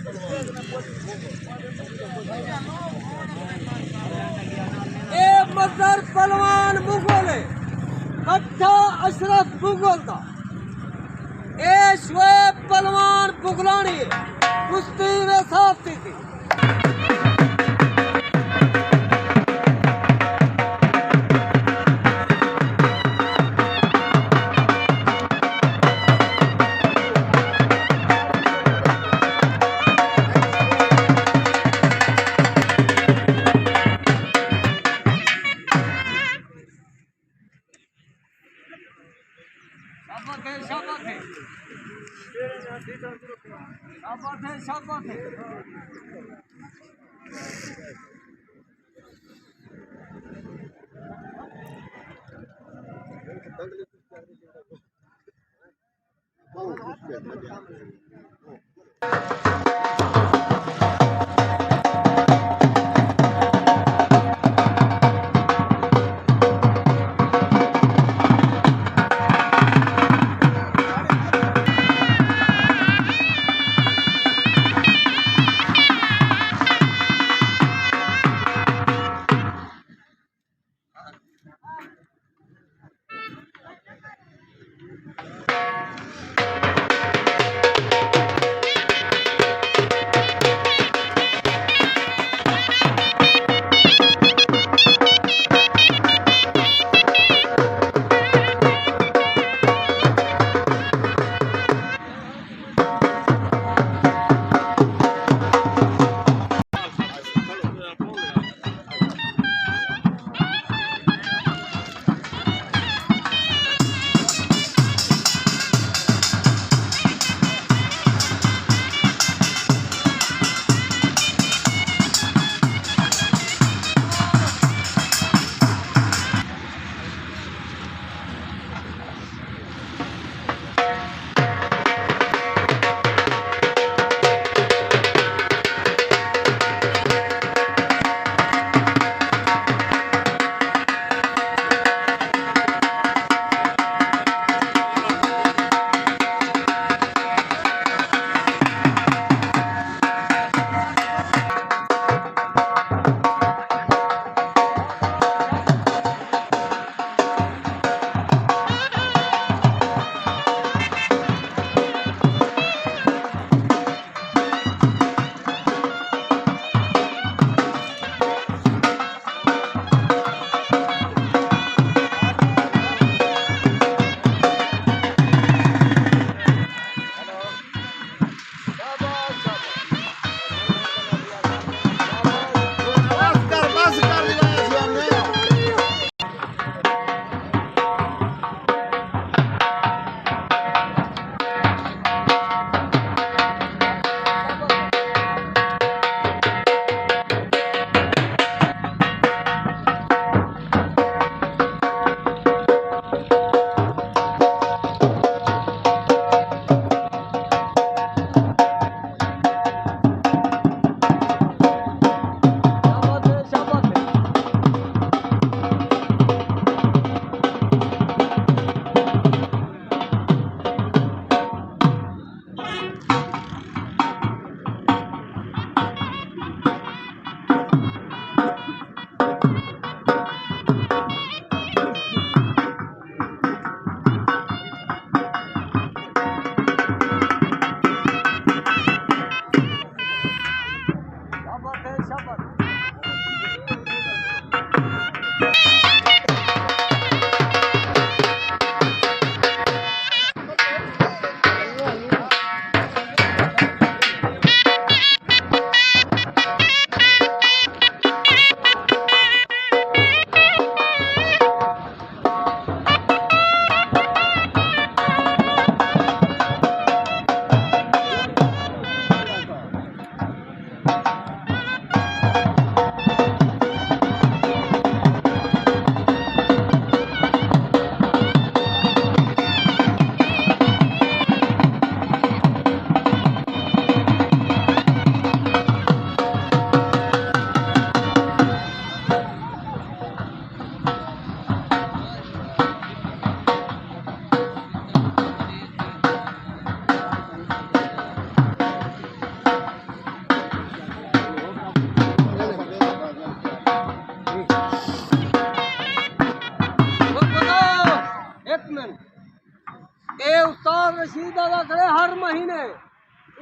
اے مظہر پہلوان مغل ہے، کٹھا اشرف مغل دا۔ اے شعیب پہلوان بگhlانی ہے، کشتی میں صافتی تھی۔ शाबाश है।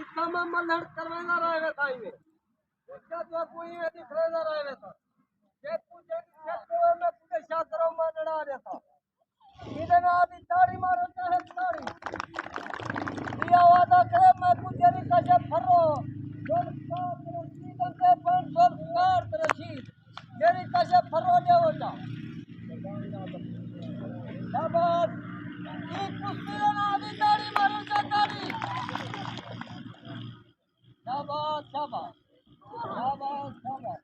इसका मैं मल्हड़ करवाना रहे वे ताई में इसका जो कोई है दिखरेना रहे वे था ये पूछे कि तो मैं पूरे शाकरों में लड़ा देता इधर में अभी ताड़ी मारो चाहे ताड़ी दिया वादा करे मैं पूछे नहीं कैसे फरो जोर का रशीद से बन जोर कार रशीद ये नहीं कैसे फरो दे होता शाबाश ये कुश्ती ना अभी ताड़ी मारो चाहे ताड़ी शाबाश शाबाश शाबाश शाबाश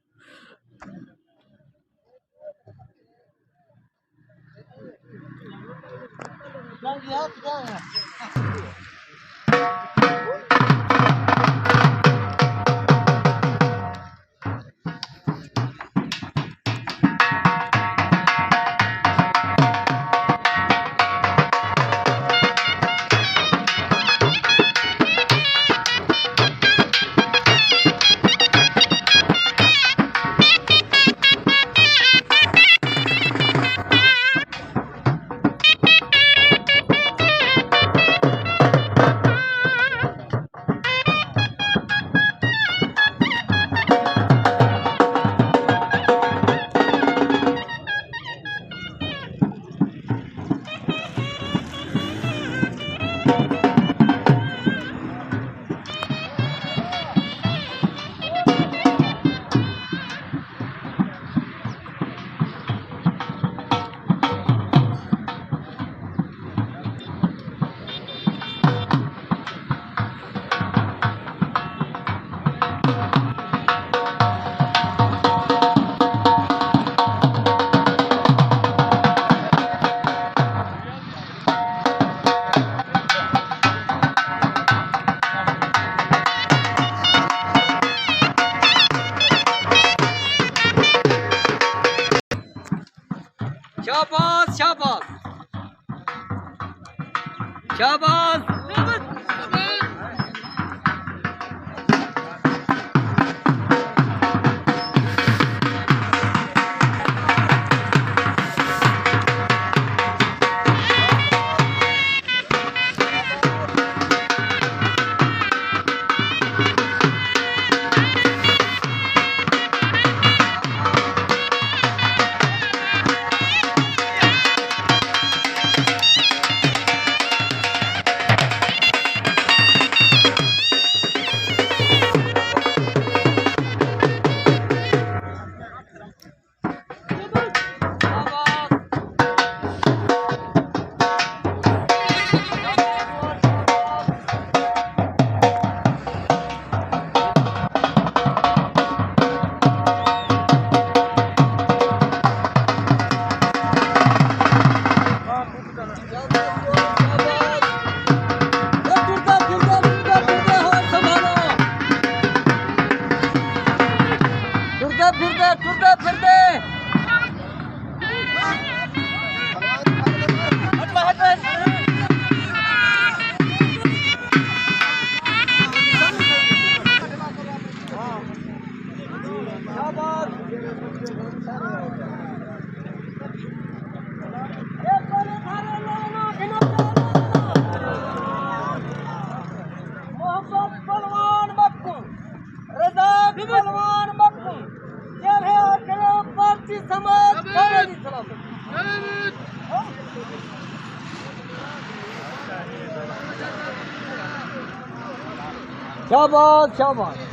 जल्दी हाथ जाए शाबाश शाबाश शाबाश पहलवान मक्कू चले अकेले पार्टी समाज करे दी सलाम शाबाश शाबाश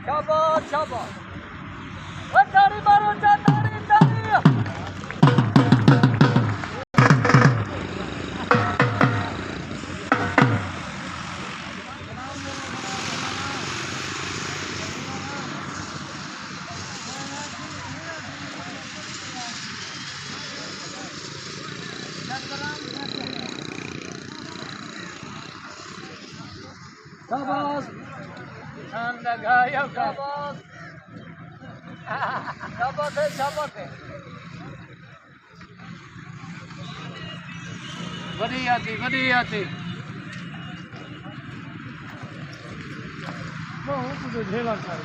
शाबाश शाबाश ओ ताड़ी मारो जा ताड़ी ताड़ी शाबाश ध्यान लगाया शाबाश शाबाश है बढ़िया थी बहुत तो झेला कर